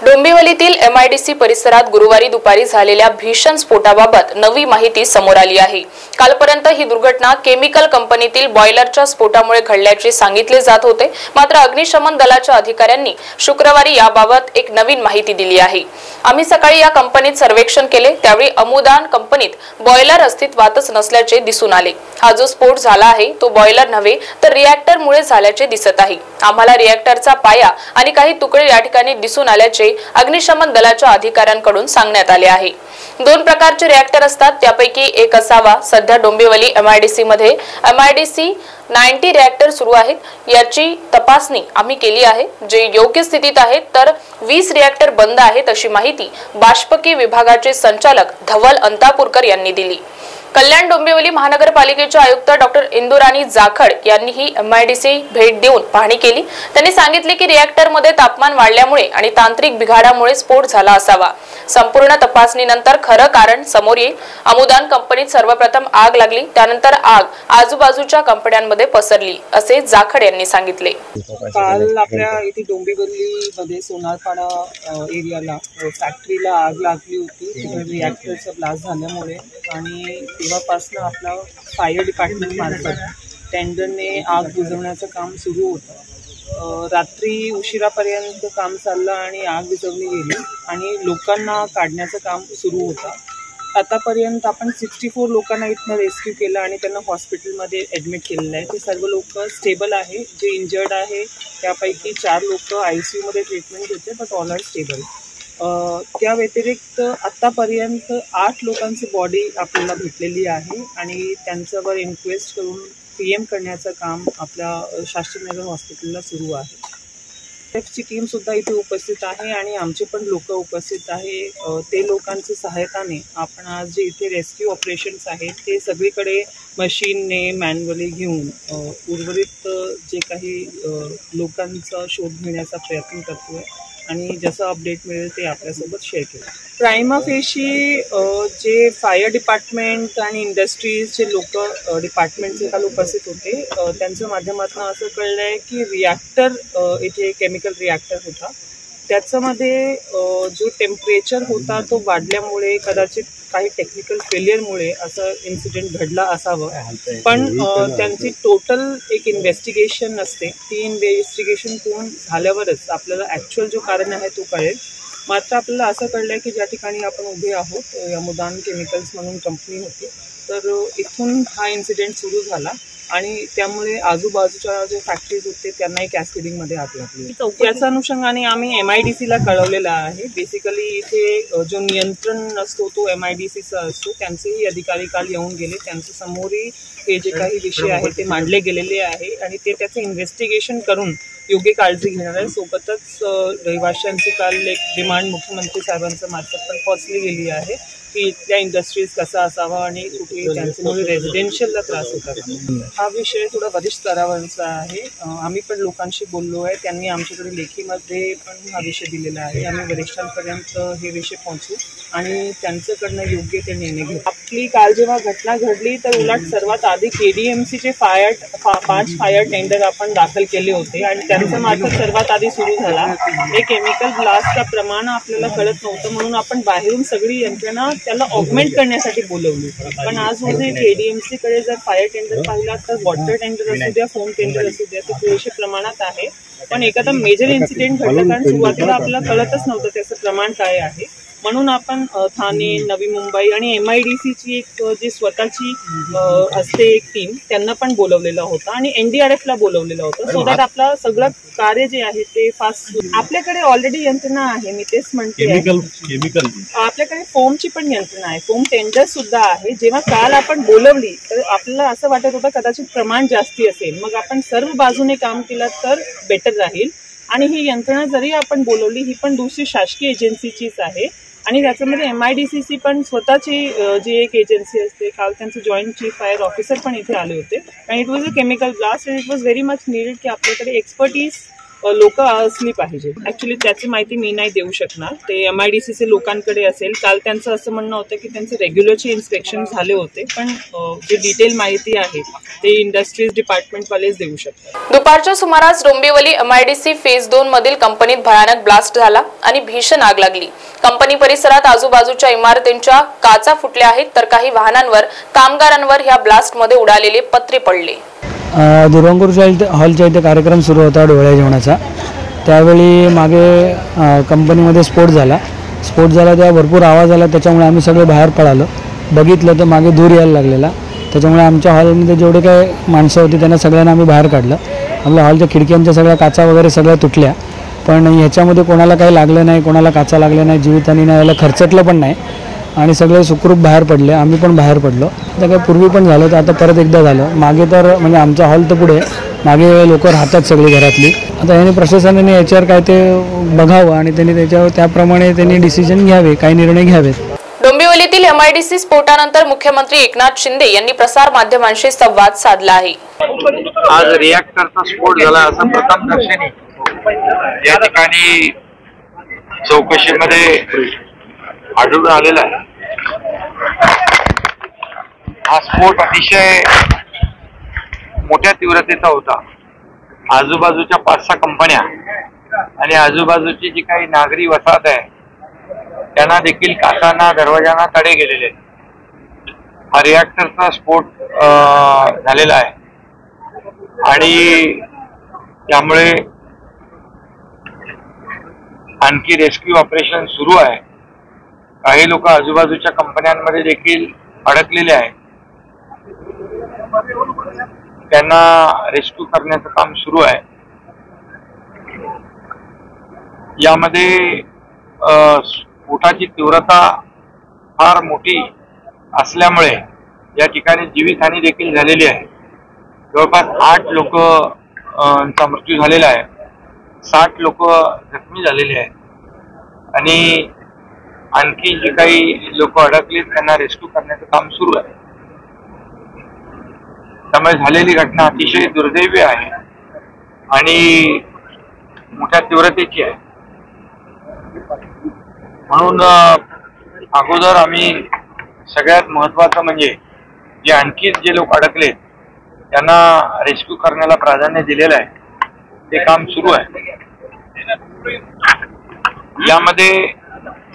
डोंबिवलीतील MIDC परिसरात गुरुवारी दुपारी झालेल्या भीषण स्फोटाबाबत नवी माहिती समोर आली आहे। कालपर्यंत ही दुर्घटना केमिकल कंपनीतील बॉयलरच्या स्फोटामुळे घडल्याचे सांगितले जात होते, मात्र अग्निशमन दलाच्या अधिकाऱ्यांनी शुक्रवारी याबाबत एक नवीन माहिती दिली आहे। आम्ही सकाळी या कंपनीत सर्वेक्षण केले, त्यावेळी अमुदान कंपनीत बॉयलर अस्तित्वातच नसल्याचे दिसून आले। हा जो स्फोट झाला आहे तो बॉयलर नव्हे तर रिएक्टरमुळे झाल्याचे दिसत आहे। आम्हाला रिएक्टरचा पाया आणि काही तुकडे या ठिकाणी दिसून आल्याचे अग्निशमन दलाच्या अधिकाऱ्यांकडून सांगण्यात आले आहे। दोन प्रकारचे रिएक्टर असतात, त्यापैकी एक असावा। सध्या डोंबिवली MIDC मध्ये MIDC 90 रिएक्टर सुरू आहेत। याची तपासणी आम्ही केली आहे, जे योग्य स्थितीत आहेत, तर 20 रिएक्टर बंद आहेत अशी माहिती बाष्पकी विभागाचे संचालक धवल अंतापूरकर यांनी दिली। कल्याण डोंबिवली महानगरपालिकेचे आयुक्त डॉक्टर इंदुराणी जाखड यांनीही MIDC भेट देऊन पाहणी केली। त्यांनी सांगितले की रिएक्टरमध्ये तापमान वाढल्यामुळे आणि तांत्रिक बिघाडामुळे स्फोट झाला असावा। संपूर्ण तपासणीनंतर खरं कारण समोर येईल। अमुदान कंपनीत सर्वप्रथम आग लागली, त्यानंतर आग आजूबाजूच्या कंपन्यांमध्ये पसरली असे जाखड यांनी सांगितले। काल आपल्या इथे डोंबिवलीमध्ये सोनारपाडा एरियाला फॅक्टरीला आग लागली होती रिएक्टरचा ब्लास्ट झाल्यामुळे, आणि तेव्हापासून आपला फायर डिपार्टमेंट मार्फत टेंडरने आग बुझवण्याचं काम सुरू होतं। रात्री उशिरापर्यंत काम चाललं आणि आग विझवली गेली आणि लोकांना काढण्याचं काम सुरू होतं। आतापर्यंत आपण 64 लोकांना इथनं रेस्क्यू केलं आणि त्यांना हॉस्पिटलमध्ये ॲडमिट केलेलं आहे। ते सर्व लोक स्टेबल आहे। जे इंजर्ड आहे त्यापैकी 4 लोक ICU मध्ये ट्रीटमेंट घेते, बट ऑल आर स्टेबल। त्या व्यतिरिक्त आतापर्यंत 8 लोकांची बॉडी आपल्याला भेटलेली आहे आणि त्यांच्यावर इन्क्वेस्ट करून PM करण्याचं काम आपल्या शास्त्रीनगर हॉस्पिटलला सुरू आहे। ची टीम सुद्धा इथे उपस्थित आहे आणि आमचे पण लोक उपस्थित आहे। ते लोकांच्या सहायताने आपण आज जे इथे रेस्क्यू ऑपरेशन्स आहेत ते सगळीकडे मशीनने मॅन्युअली घेऊन उर्वरित जे काही लोकांचा शोध घेण्याचा प्रयत्न करतोय आणि जसं अपडेट मिळेल ते आपल्यासोबत शेअर केलं। प्राइमा फेशी जे फायर डिपार्टमेंट आणि इंडस्ट्रीजचे लोक डिपार्टमेंटचे काल उपस्थित होते, त्यांच्या माध्यमातून असं कळलं आहे की रिएक्टर इथे केमिकल रिएक्टर होता, त्याच्यामध्ये जो टेम्परेचर होता तो वाढल्यामुळे कदाचित काही टेक्निकल फेलियरमुळे असं इन्सिडेंट घडला असावं। पण त्यांची टोटल एक इन्व्हेस्टिगेशन असते, ती इन्व्हेस्टिगेशन पूर्ण झाल्यावरच आपल्याला ॲक्च्युअल जो कारण आहे तो कळेल। मात्र आपल्याला असं कळलंय की ज्या ठिकाणी आपण उभे आहोत, अमुदान केमिकल्स म्हणून कंपनी होती, तर इथून हा इन्सिडेंट सुरू झाला आणि त्यामुळे आजूबाजूच्या जे फॅक्टरीज होते त्यांनाही कॅस्केडिंगमध्ये आग लागली। याच्या अनुषंगाने आम्ही MIDCला कळवलेलं आहे। बेसिकली इथे जो नियंत्रण असतो तो MIDCचा असतो, त्यांचेही अधिकारी काल येऊन गेले, त्यांच्या समोरही हे जे काही विषय आहे ते मांडले गेलेले आहे आणि ते त्याचं इन्व्हेस्टिगेशन करून योग्य काळजी घेणार आहे। सोबतच रहिवाशांची काल एक डिमांड मुख्यमंत्री साहेबांच्या मार्फत पण पोहोचली गेली आहे की इथल्या इंडस्ट्रीज कसा असावा आणि कुठे त्यांच्यामुळे रेसिडेन्शियलला त्रास होता। हा विषय थोडा वरिष्ठ स्तरावरचा आहे। आम्ही पण लोकांशी बोललो आहे, त्यांनी आमच्याकडे लेखीमध्ये पण हा विषय दिलेला आहे। आम्ही वरिष्ठांपर्यंत हे विषय पोहोचू आणि त्यांच्याकडनं योग्य ते निर्णय घेऊ। आपली काल जेव्हा घटना घडली तर उलट सर्वात आधी KDMCचे 5 फायर टेंडर आपण दाखल केले होते आणि त्यांच्या मार्फत सर्वात आधी सुरू झाला। हे केमिकल ब्लास्टचं प्रमाण आपल्याला कळत नव्हतं म्हणून आपण बाहेरून सगळी यंत्रणा त्याला ऑगमेंट करण्यासाठी बोलवली। पण आज मध्ये KDMC कडे जर फायर टेंडर पाहिला तर वॉटर टेंडर असू द्या, फोम टेंडर असू द्या, ते पुरेशा प्रमाणात आहे। पण एखादा मेजर इन्सिडेंट घडला कारण सुरुवातीला आपल्याला कळतच नव्हतं त्याचं प्रमाण काय आहे, म्हणून आपण ठाणे, नवी मुंबई आणि MIDCची एक जी स्वतःची असते एक टीम, त्यांना पण बोलवलेलं होतं आणि NDRFला बोलवलेलं होतं, सो दॅट आपलं सगळं कार्य जे आहे ते फास्ट। आपल्याकडे ऑलरेडी यंत्रणा आहे, मी तेच म्हणते, आपल्याकडे फोमची पण यंत्रणा आहे, फोम टेंडर सुद्धा आहे। जेव्हा काल आपण बोलवली तर आपल्याला असं वाटत होतं कदाचित प्रमाण जास्ती असेल, मग आपण सर्व बाजूने काम केलं तर बेटर राहील। आणि ही यंत्रणा जरी आपण बोलवली, ही पण दुसरी शासकीय एजन्सीचीच आहे आणि त्याच्यामध्ये MIDCची पण स्वतःची जी एक एजन्सी असते। काल त्यांचे जॉईंट चीफ फायर ऑफिसर पण इथे आले होते आणि it was a chemical blast and it was very much needed की आपल्याकडे एक्सपर्टीज लोक असली पाहिजे. ऍक्च्युली त्याची माहिती मी नाही देऊ शकणार, ते MIDCचे लोकांकडे असेल. काल त्यांचं असं म्हणणं होतं की त्यांचे रेग्युलरचे इन्स्पेक्शन झाले होते, पण जी डिटेल माहिती आहे ते इंडस्ट्रीज डिपार्टमेंटवालेच देऊ शकतात. दुपारच्या सुमारास डोंबिवली MIDC फेज 2 मधील कंपनीत भयानक ब्लास्ट झाला आणि भीषण आग लागली. कंपनी परिसरात आजूबाजूच्या इमारतींच्या काचा फुटल्या आहेत, तर काही वाहनांवर कामगारांवर ह्या ब्लास्टमध्ये उडालेले पत्रे पडले. दुर्वांकूर हॉलच्या इथे कार्यक्रम सुरू होता डोळ्या जेवणाचा. त्यावेळी मागे कंपनीमध्ये स्फोट झाला तेव्हा भरपूर आवाज आला. त्याच्यामुळे आम्ही सगळे बाहेर पळालो. बघितलं तर मागे धूर यायला लागलेला. त्याच्यामुळे आमच्या हॉलमध्ये जेवढे काही माणसं होती त्यांना सगळ्यांना आम्ही बाहेर काढलं. आपल्या हॉलच्या खिडक्यांच्या सगळ्या काचा वगैरे सगळ्या तुटल्या, पण ह्याच्यामध्ये कोणाला काही लागलं नाही, कोणाला काचा लागल्या नाही, जीवितहानी नाही, याला खर्चटलं पण नाही आणि सगळे सुखरूप बाहेर पडले. आम्ही पण बाहेर पडलो. आता काही पूर्वी पण झालं तर आता परत एकदा झालं. मागे तर म्हणजे आमचा हॉल तर पुढे, मागे लोक राहतात सगळी घरातली. आता याने प्रशासनाने याच्यावर काय ते बघावं आणि त्यांनी त्याप्रमाणे त्यांनी डिसिजन घ्यावे, काही निर्णय घ्यावेत. डोंबिवलीतील MIDC स्फोटानंतर मुख्यमंत्री एकनाथ शिंदे यांनी प्रसार माध्यमांशी संवाद साधला आहे. आज रिॲक्टरचा स्फोट झाला असं प्रथमदर्शनी या ठिकाणी चौकशीमध्ये आढळून आलेला आहे. हा स्फोट अतिशय मोठ्या तीव्रतेचा होता. आजूबाजूच्या 5-6 कंपन्या आणि आजूबाजूची जी काही नागरी वसाहत आहे त्यांना देखील काचांना, दरवाजांना तडे गेलेले आहेत. हा रिॲक्टरचा स्फोट झालेला आहे आणि त्यामुळे आणखी रेस्क्यू ऑपरेशन सुरू आहे. काही लोक आजूबाजूच्या कंपन्यांमध्ये देखील अडकलेले आहेत. त्यांना रेस्क्यू करण्याचं काम सुरू आहे. यामध्ये स्फोटाची तीव्रता फार मोठी असल्यामुळे या ठिकाणी जीवितहानी देखील झालेली आहे. जवळपास 8 लोकांचा मृत्यू झालेला आहे, 60 लोक जखमी झालेले आहेत आणि आणखी जे काही लोक अडकलेत त्यांना रेस्क्यू करण्याचं काम सुरू आहे. त्यामुळे झालेली घटना अतिशय दुर्दैवी आहे आणि मोठ्या तीव्रतेची आहे. म्हणून अगोदर आम्ही सगळ्यात महत्वाचं म्हणजे जे आणखी जे लोक अडकलेत त्यांना रेस्क्यू करण्याला प्राधान्य दिलेलं आहे. ते काम सुरू आहे. यामध्ये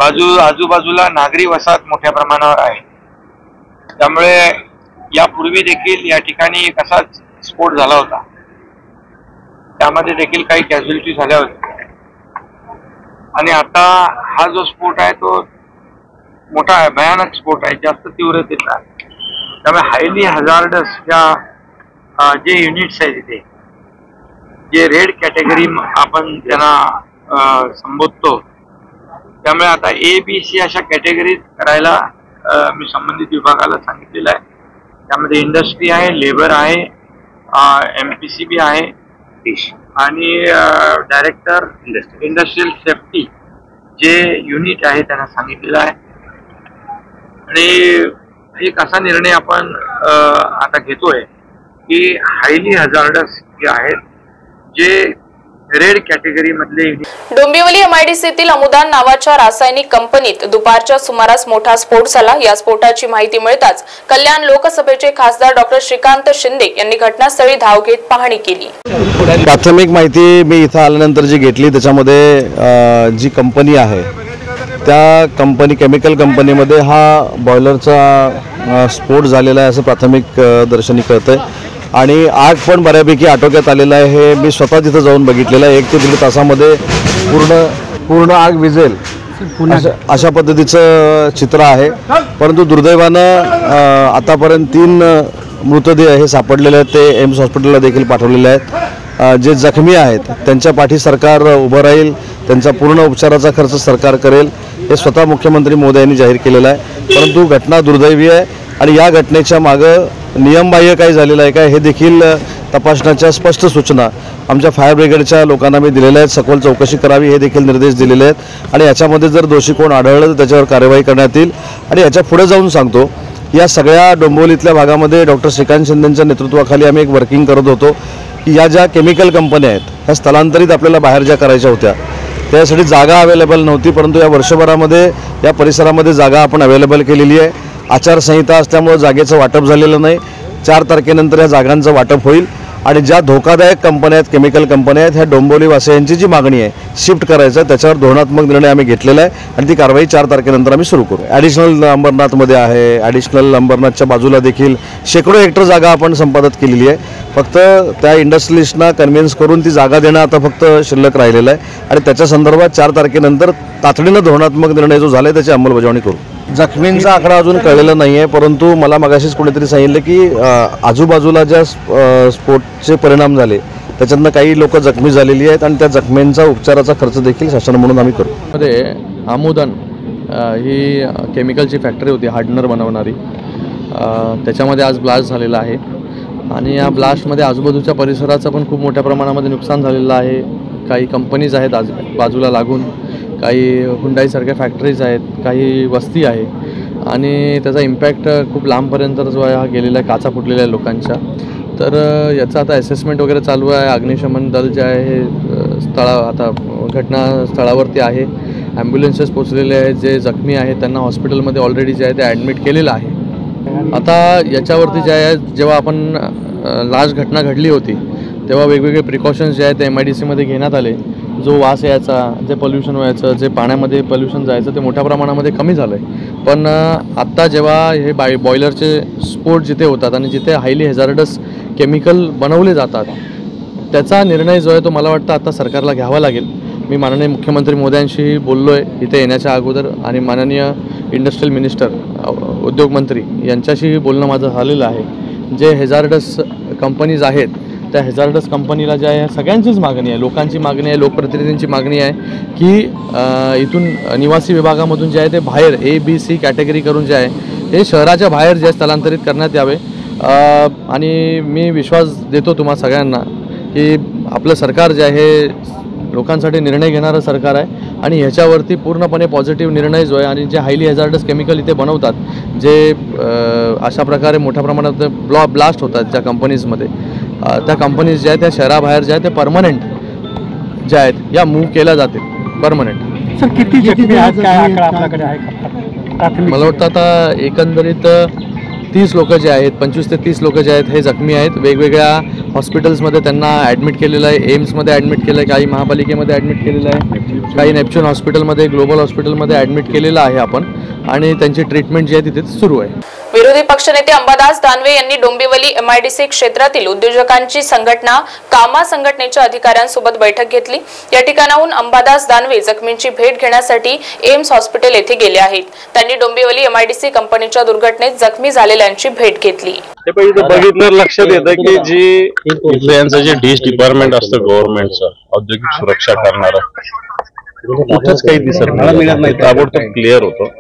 आजूबाजूला नागरी वसाहत मोठ्या प्रमाणावर आहे. त्यामुळे यापूर्वी देखील या ठिकाणी एक असाच स्फोट झाला होता. त्यामध्ये देखील काही कॅज्युअलिटी झाल्या होत्या आणि आता हा जो स्फोट आहे तो मोठा आहे, भयानक स्फोट आहे, जास्त तीव्रतेचा आहे. त्यामुळे हायली हजार्डस या जे युनिट्स आहेत तिथे, जे रेड कॅटेगरी आपण त्यांना संबोधतो, त्यामुळे आता ABC अशा कॅटेगरीज करायला मी संबंधित विभागाला सांगितलेलं आहे. त्यामध्ये इंडस्ट्री आहे, लेबर आहे, MPCB आहे आणि डायरेक्टर इंडस्ट्रियल सेफ्टी जे युनिट आहे त्यांना सांगितलेलं आहे. आणि एक असा निर्णय आपण आता घेतोय की हायली हजार्डस जे आहेत, जे रेड कॅटेगरी मधले. डोंबिवली MIDCतील अमुदान नावाच्या रासायनिक कंपनीत दुपारच्या सुमारास मोठा स्फोट झाला. या स्फोटाची माहिती मिळताच कल्याण लोकसभेचे खासदार डॉक्टर श्रीकांत शिंदे यांनी घटनास्थळी धाव घेत पाहणी केली. प्राथमिक माहिती मी इथं आल्यानंतर जी घेतली त्याच्यामध्ये जी कंपनी आहे त्या केमिकल कंपनीमध्ये हा बॉयलरचा स्फोट झालेला आहे असं प्राथमिक दर्शनी कळतंय आणि आग पण बऱ्यापैकी आटोक्यात आलेलं आहे. हे मी स्वतः तिथं जाऊन बघितलेलं आहे. 1 ते 1.5 तासामध्ये पूर्ण आग विझेल अशा पद्धतीचं चित्र आहे. परंतु दुर्दैवानं आतापर्यंत 3 मृतदेह हे सापडलेले आहेत. ते एम्स हॉस्पिटलला देखील पाठवलेले आहेत. जे जखमी आहेत त्यांच्या पाठी सरकार उभं राहील, त्यांचा पूर्ण उपचाराचा खर्च सरकार करेल हे स्वतः मुख्यमंत्री महोदयांनी जाहीर केलेलं आहे. परंतु घटना दुर्दैवी आहे आणि या घटनेच्या मागं नियमबाह्य काय झालेलं आहे काय हे देखील तपासण्याच्या स्पष्ट सूचना आमच्या फायर ब्रिगेडच्या लोकांना मी दिलेल्या आहेत. सखोल चौकशी करावी हे देखील निर्देश दिलेले आहेत आणि याच्यामध्ये जर दोषी कोण आढळलं तर त्याच्यावर कार्यवाही करण्यात येईल. आणि याच्या पुढे जाऊन सांगतो, या सगळ्या डोंबिवलीतल्या भागामध्ये डॉक्टर श्रीकांत शिंदेंच्या नेतृत्वाखाली आम्ही एक वर्किंग करत होतो. की या ज्या केमिकल कंपन्या आहेत ह्या स्थलांतरित आपल्याला बाहेर ज्या करायच्या होत्या त्यासाठी जागा अवेलेबल नव्हती, परंतु या वर्षभरामध्ये या परिसरामध्ये जागा आपण अवेलेबल केलेली आहे। आचारसंहिता असल्यामुळे जागेचं वाटप झालेलं नाही। 4 तारखेनंतर या जागांचं वाटप होईल आणि ज्या धोकादायक कंपन्या आहेत, केमिकल कंपन्या आहेत, ह्या डोंबिवलीवासियांची जी मागणी आहे शिफ्ट करायचं त्याच्यावर धोरणात्मक निर्णय आम्ही घेतलेला आहे आणि ती कारवाई 4 तारखेनंतर आम्ही सुरू करू। ॲडिशनल अंबरनाथमध्ये आहे, ॲडिशनल अंबरनाथच्या बाजूला देखील शेकडो हेक्टर जागा आपण संपादित केलेली आहे। फक्त त्या इंडस्ट्रियलिस्टना कन्व्हिन्स करून ती जागा देणं आता फक्त शिल्लक राहिलेलं आहे आणि त्याच्या संदर्भात 4 तारखेनंतर तातडीनं धोरणात्मक निर्णय जो झाला आहे त्याची अंमलबजावणी करू। जखमींचा आकडा अजून कळलेला नाही आहे, परंतु मला मगाशीच कोणीतरी सांगितलं की आजूबाजूला ज्या स्फोटचे परिणाम झाले त्याच्यातनं काही लोक जखमी झालेली आहेत आणि त्या जखमींचा उपचाराचा खर्च देखील शासन म्हणून आम्ही करू। मध्ये आमोदन ही केमिकलची फॅक्टरी होती हार्डनर बनवणारी, त्याच्यामध्ये आज ब्लास्ट झालेला आहे आणि या ब्लास्टमध्ये आजूबाजूच्या परिसराचं पण खूप मोठ्या प्रमाणामध्ये नुकसान झालेलं आहे। काही कंपनीज आहेत बाजूला लागून, काही हुंडाईसारख्या फॅक्टरीज आहेत, काही वस्ती आहे आणि त्याचा इम्पॅक्ट खूप लांबपर्यंत जो आहे हा गेलेला आहे, काचा फुटलेल्या आहे लोकांच्या। तर याचं आता असेसमेंट वगैरे चालू आहे। अग्निशमन दल जे आहे हे आता घटनास्थळावरती आहे, ॲम्ब्युलन्सेस पोचलेले आहेत, जे जखमी आहेत त्यांना हॉस्पिटलमध्ये ऑलरेडी जे आहे ते ॲडमिट केलेलं आहे। आता याच्यावरती जे आहे जेव्हा आपण लास्ट घटना घडली होती तेव्हा वेगवेगळे प्रिकॉशन्स जे आहेत ते MIDCमध्ये घेण्यात आले। जो वास यायचा, जे पोल्युशन व्हायचं, जे पाण्यामध्ये पोल्युशन जायचं ते मोठ्या प्रमाणामध्ये कमी झालं आहे। पण आत्ता जेव्हा हे बॉयलरचे स्फोट जिथे होतात आणि जिथे हायली हेझार्डस केमिकल बनवले जातात त्याचा निर्णय जो आहे तो मला वाटतं आता सरकारला घ्यावा लागेल। मी माननीय मुख्यमंत्री मोदयांशी बोललो आहे इथे येण्याच्या अगोदर आणि माननीय इंडस्ट्रियल मिनिस्टर उद्योगमंत्री यांच्याशी बोलणं माझं झालेलं आहे। जे हेझार्डस कंपनीज आहेत त्या हेझार्डस कंपनीला जे आहे सगळ्यांचीच मागणी आहे, लोकांची मागणी आहे, लोकप्रतिनिधींची मागणी आहे की इथून निवासी विभागामधून जे आहे ते बाहेर A-B-C कॅटेगरी करून जे आहे हे शहराच्या बाहेर जे स्थलांतरित करण्यात यावे। आणि मी विश्वास देतो तुम्हा सगळ्यांना की आपलं सरकार जे आहे लोकांसाठी निर्णय घेणारं सरकार आहे आणि ह्याच्यावरती पूर्णपणे पॉझिटिव्ह निर्णय जो आहे आणि जे हायली हेझार्डस केमिकल इथे बनवतात, जे अशा प्रकारे मोठ्या प्रमाणात ब्लास्ट होतात ज्या कंपनीजमध्ये, त्या कंपनीज ज्या आहेत त्या शहराबाहेर ज्या आहेत ते परमनंट ज्या आहेत या मूव्ह केल्या जातील परमनंट। सर किती जखमी आहेत, काय आकडा आपल्याकडे आहे? मला वाटतं आता एकंदरीत 30 लोक जे आहेत, 25 ते 30 लोक जे आहेत हे जखमी आहेत। वेगवेगळ्या हॉस्पिटल्समध्ये त्यांना ॲडमिट केलेलं आहे, एम्समध्ये ॲडमिट केलं आहे, काही महापालिकेमध्ये ॲडमिट केलेलं आहे, काही नेपच्यून हॉस्पिटलमध्ये, ग्लोबल हॉस्पिटलमध्ये ॲडमिट केलेलं आहे आपण आणि त्यांची ट्रीटमेंट जी आहे तिथे सुरू आहे। विरोधी पक्षनेते अंबादास दानवे यांनी डोंबिवली MIDC क्षेत्रातील उद्योजकांची संघटना कामा संघटनेच्या अधिकाऱ्यांसोबत बैठक घेतली। या ठिकाणाहून अंबादास दानवे जखमींची भेट घेण्यासाठी एम्स हॉस्पिटल येथे गेले आहेत। त्यांनी डोंबिवली MIDC कंपनीच्या दुर्घटनेत जखमी झालेल्यांची भेट घेतली। बघितलं लक्षात येतं की जी यांचं जे डीश डिपार्टमेंट असतं गव्हर्नमेंटचं औद्योगिक सुरक्षा करणारं कुठंच काही दिसत नाही, ताबडतोब क्लिअर होतो।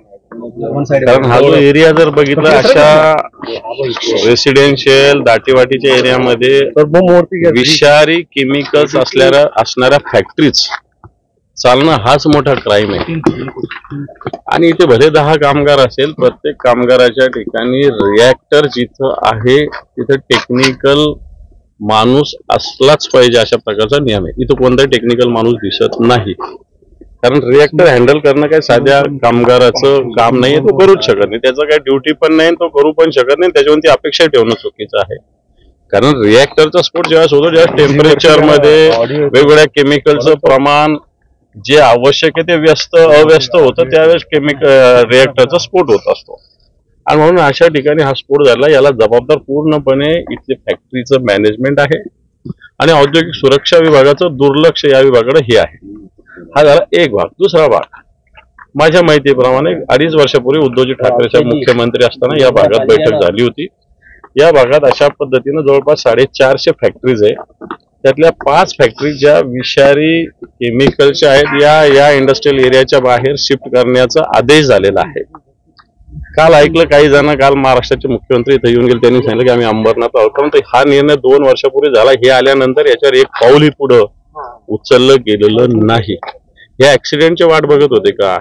कारण हा जो एरिया जर बघितला अशा रेसिडेन्शियल दाटीवाटीच्या एरियामध्ये विषारी केमिकल्स असणाऱ्या फॅक्टरीज चालणं हाच मोठा क्राईम आहे। आणि इथे भले 10 कामगार असेल, प्रत्येक कामगाराच्या ठिकाणी रिॲक्टर जिथं आहे तिथं टेक्निकल माणूस असलाच पाहिजे अशा प्रकारचा नियम आहे। इथं कोणताही टेक्निकल माणूस दिसत नाही, कारण रिॲक्टर हँडल करणं काही साध्या कामगाराचं काम नाही, तो करूच शकत नाही, त्याचं काही ड्युटी पण नाही, तो करू पण शकत नाही, त्याच्यावरती अपेक्षा ठेवणं चुकीचं आहे। कारण रिॲक्टरचा स्फोट जेव्हा होतो जेव्हा टेम्परेचर मध्ये वेगवेगळ्या केमिकलचं प्रमाण जे आवश्यक आहे ते अव्यस्त होतं, त्यावेळेस रिॲक्टरचा स्फोट होत असतो। आणि म्हणून अशा ठिकाणी हा स्फोट झाला, याला जबाबदार पूर्णपणे इथले फॅक्टरीचं मॅनेजमेंट आहे आणि औद्योगिक सुरक्षा विभागाचं दुर्लक्ष या विभागाकडे हे आहे। हा झाला एक भाग। दुसरा भाग, माझ्या माहितीप्रमाणे 2.5 वर्षापूर्वी उद्धवजी ठाकरे साहेब मुख्यमंत्री असताना या भागात बैठक झाली होती। या भागात अशा पद्धतीनं जवळपास 450 फॅक्टरीज आहे, त्यातल्या 5 फॅक्टरी ज्या विषारी केमिकलच्या आहेत या इंडस्ट्रियल एरियाच्या बाहेर शिफ्ट करण्याचा आदेश झालेला आहे। काल ऐकलं काही जण, काल महाराष्ट्राचे मुख्यमंत्री इथे येऊन गेले, त्यांनी सांगितलं की आम्ही अंबरनाथ आहोत, परंतु हा निर्णय 2 वर्षापूर्वी झाला। हे आल्यानंतर याच्यावर एक पाऊलही पुढं उचललं गेलेलं नाही। या ऍक्सिडेंटची वाट बघत होते का?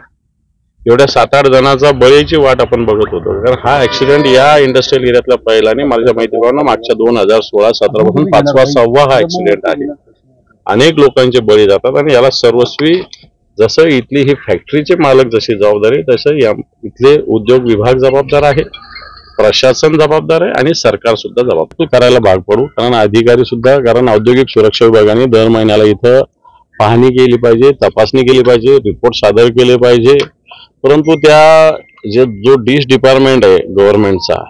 एवढ्या 7-8 जणांचा बळीची वाट आपण बघत होतो. कारण हा ऍक्सिडेंट या इंडस्ट्रियल एरियातला पहिला नाही, माझ्या माहितीप्रमाणे मागच्या 2016-17 पासून 5वा-6वा हा ऍक्सिडेंट आहे. अनेक लोकांचे बळी जातात आणि याला सर्वस्वी जसं इथली ही फॅक्टरीचे मालक जशी जबाबदारी, तसं या इथले उद्योग विभाग जबाबदार आहे, प्रशासन जबाबदार आहे आणि सरकार सुद्धा जबाबदार करायला भाग पडू. कारण अधिकारी सुद्धा, कारण औद्योगिक सुरक्षा विभागाने दर महिन्याला इथं पाहणी केली पाहिजे, तपासणी केली पाहिजे, रिपोर्ट सादर केले पाहिजे. परंतु त्या जो डिश डिपार्टमेंट आहे गव्हर्नमेंटचा,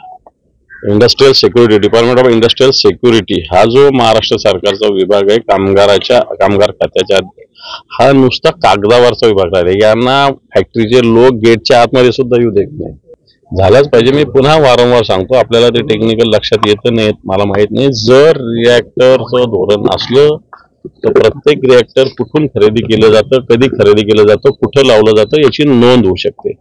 industrial security, department of industrial security, हा जो महाराष्ट्र सरकारचा विभाग आहे कामगार खात्याच्या, हा नुसता कागदावरचा विभाग आहे. यांना फॅक्टरीचे लोक गेटच्या आतमध्ये सुद्धा येऊ देत नाही. झालंच पाहिजे. मी पुन्हा वारंवार सांगतो, आपल्याला ते टेक्निकल लक्षात येत नाही, मला माहित नाही. जर रिॲक्टरचं धोरण असलं तर प्रत्येक रिॲक्टर कुठून खरेदी केलं जातं, कधी खरेदी केलं जातं, कुठं लावलं जातं याची नोंद होऊ शकते.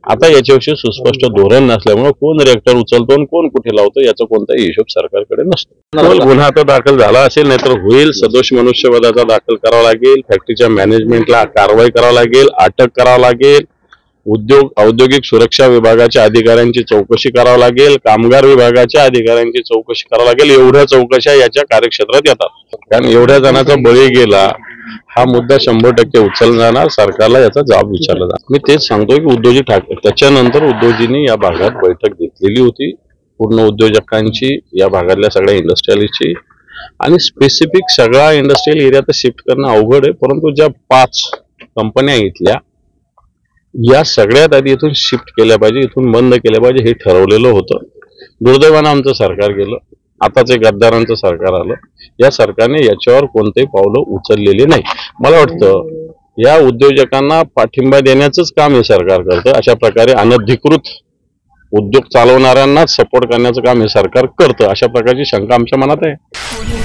आता याच्याविषयी सुस्पष्ट धोरण नसल्यामुळे कोण रिॲक्टर उचलतो आणि कोण कुठे लावतो याचा कोणताही हिशोब सरकारकडे नसतो. गुन्हा तर दाखल झाला असेल, नाहीतर होईल. सदोष मनुष्यवधाचा दाखल करावा लागेल, फॅक्टरीच्या मॅनेजमेंटला कारवाई करावी लागेल, अटक करावं लागेल, औद्योगिक सुरक्षा विभागाच्या अधिकाऱ्यांची चौकशी करावी लागेल, कामगार विभागाच्या अधिकाऱ्यांची चौकशी करावी लागेल. एवढ्या चौकशा याच्या कार्यक्षेत्रात येतात. कारण एवढ्या जणांचा बळी गेला हा मुद्दा 100% उचलला जाणार, सरकारला याचा जबाब विचारला जाणार. मी तेच सांगतोय की उद्धवजी ठाकरे, त्याच्यानंतर उद्धवजींनी या भागात बैठक घेतलेली होती पूर्ण उद्योजकांची, या भागातल्या सगळ्या इंडस्ट्रियलिस्टची, आणि स्पेसिफिक सगळा इंडस्ट्रियल एरिया तर शिफ्ट करणं अवघड आहे. परंतु ज्या 5 कंपन्या इथल्या, या सगळ्यात आधी इथून शिफ्ट केल्या पाहिजे, इथून बंद केल्या पाहिजे, हे ठरवलेलं होतं. दुर्दैवानं आमचं सरकार गेलं, आताच एक गद्दारांचं सरकार आलं. या सरकारने याच्यावर कोणतेही पावलं उचललेली नाही. मला वाटतं या उद्योजकांना पाठिंबा देण्याचंच काम हे सरकार करतं. अशा प्रकारे अनधिकृत उद्योग चालवणाऱ्यांनाच सपोर्ट करण्याचं काम हे सरकार करतं, अशा प्रकारची शंका आमच्या मनात आहे.